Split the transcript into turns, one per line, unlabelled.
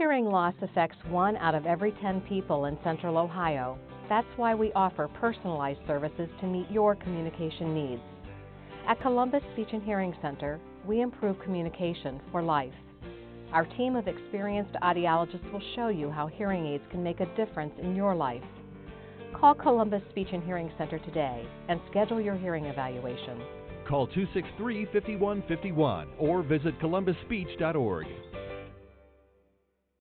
Hearing loss affects 1 out of every 10 people in Central Ohio. That's why we offer personalized services to meet your communication needs. At Columbus Speech and Hearing Center, we improve communication for life. Our team of experienced audiologists will show you how hearing aids can make a difference in your life. Call Columbus Speech and Hearing Center today and schedule your hearing evaluation.
Call 263-5151 or visit columbusspeech.org.